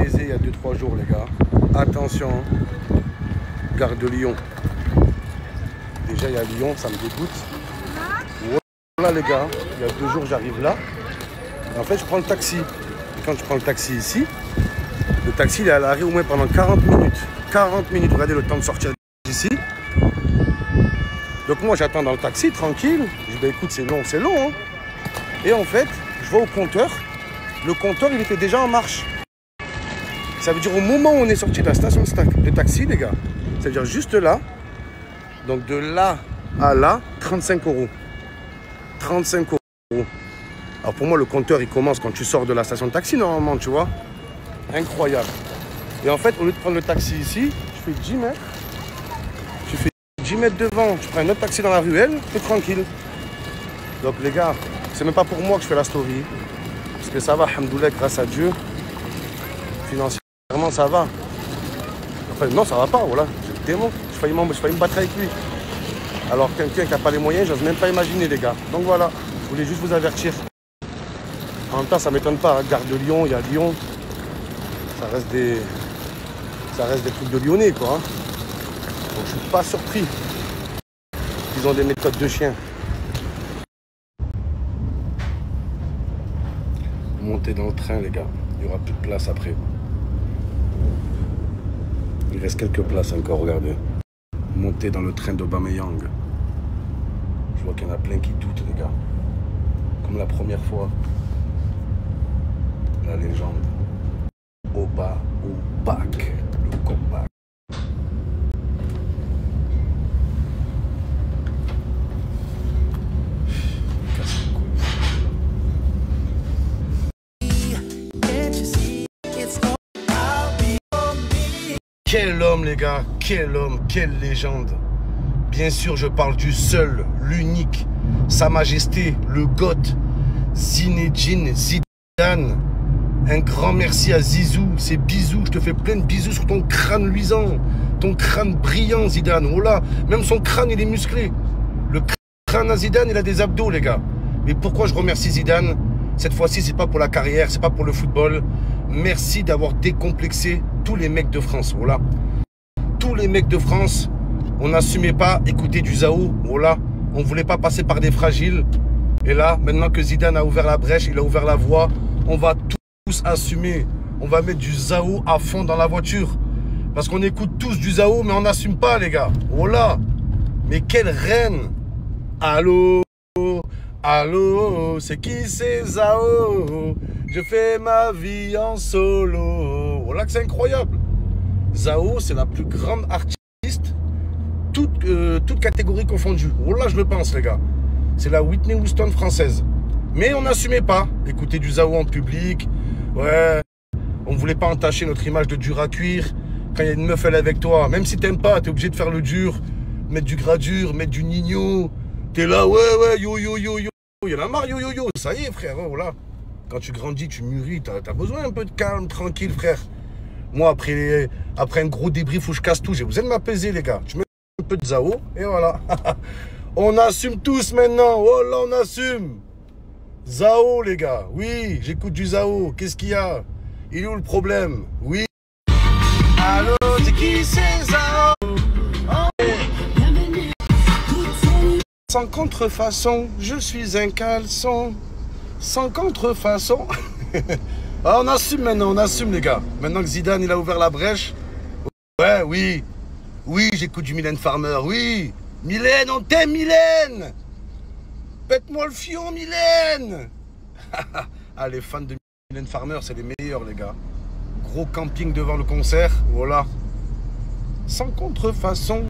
baisé il y a 2-3 jours, les gars. Attention, gare de Lyon. Déjà, il y a Lyon, ça me dégoûte. Voilà, les gars, il y a 2 jours, j'arrive là. Et en fait, je prends le taxi. Et quand je prends le taxi ici, le taxi, il est à l'arrêt au moins pendant 40 minutes. 40 minutes, regardez le temps de sortir d'ici. Donc moi, j'attends dans le taxi, tranquille. Je dis, bah, écoute, c'est long. Hein. Et en fait, je vais au compteur. Le compteur, il était déjà en marche. Ça veut dire au moment où on est sorti de la station de taxi, les gars, ça veut dire juste là. Donc de là à là, 35 €. 35 €. Alors pour moi, le compteur, il commence quand tu sors de la station de taxi, normalement, tu vois. Incroyable. Et en fait, au lieu de prendre le taxi ici, je fais 10 mètres. Tu fais 10 mètres devant, tu prends un autre taxi dans la ruelle, tu es tranquille. Donc les gars, c'est même pas pour moi que je fais la story. Parce que ça va, alhamdoulilah, grâce à Dieu. Financièrement, ça va. Enfin, non, ça va pas, voilà. J'ai le démon. Je failli me battre avec lui. Alors, quelqu'un qui n'a pas les moyens, j'ose même pas imaginer, les gars. Donc voilà, je voulais juste vous avertir. En même temps, ça m'étonne pas. Hein. Gare de Lyon, il y a Lyon. Ça reste des trucs de Lyonnais, quoi. Hein. Donc, je suis pas surpris. Ils ont des méthodes de chiens. Montez dans le train, les gars. Il n'y aura plus de place après. Il reste quelques places encore, regardez. Montez dans le train d'Aubameyang. Je vois qu'il y en a plein qui doutent, les gars. Comme la première fois. La légende. Oba ou back. Le comeback. Quel homme, les gars, quel homme, quelle légende. Bien sûr, je parle du seul, l'unique, Sa Majesté, le GOAT, Zinedine Zidane. Un grand merci à Zizou, c'est bisous, je te fais plein de bisous sur ton crâne luisant, ton crâne brillant, Zidane. Oh là, même son crâne, il est musclé. Le crâne à Zidane, il a des abdos, les gars. Mais pourquoi je remercie Zidane? Cette fois-ci, c'est pas pour la carrière, c'est pas pour le football. Merci d'avoir décomplexé tous les mecs de France. Voilà. Tous les mecs de France, on n'assumait pas écouter du Zao. Voilà. On ne voulait pas passer par des fragiles. Et là, maintenant que Zidane a ouvert la brèche, il a ouvert la voie, on va tous assumer. On va mettre du Zao à fond dans la voiture. Parce qu'on écoute tous du Zao, mais on n'assume pas, les gars. Voilà. Mais quelle reine. Allô? Allô, c'est qui c'est Zao? Je fais ma vie en solo. Voilà que c'est incroyable. Zao, c'est la plus grande artiste, toute catégorie confondue. Voilà, je le pense, les gars. C'est la Whitney Houston française. Mais on n'assumait pas. Écouter du Zao en public. Ouais. On ne voulait pas entacher notre image de dur à cuire. Quand il y a une meuf, elle est avec toi. Même si t'aimes pas, t'es obligé de faire le dur. Mettre du gradure, mettre du nino. T'es là, ouais, yo. Il y en a marre, yo. Ça y est, frère, hein, voilà. Quand tu grandis, tu mûris, t'as besoin un peu de calme, tranquille, frère. Moi, après un gros débrief où je casse tout, j'ai besoin de m'apaiser, les gars. Je mets un peu de Zao, et voilà. On assume tous maintenant. Oh là, on assume. Zao, les gars. Oui, j'écoute du Zao. Qu'est-ce qu'il y a? Il est où le problème? Oui. Allô, c'est qui c'est Zao? Sans contrefaçon, je suis un caleçon. Sans contrefaçon. Ah, on assume maintenant, on assume, les gars. Maintenant que Zidane, il a ouvert la brèche. Ouais, oui. Oui, j'écoute du Mylène Farmer, oui. Mylène, on t'aime, Mylène. Pète-moi le fion, Mylène. Ah, les fans de Mylène Farmer, c'est les meilleurs, les gars. Gros camping devant le concert, voilà. Sans contrefaçon.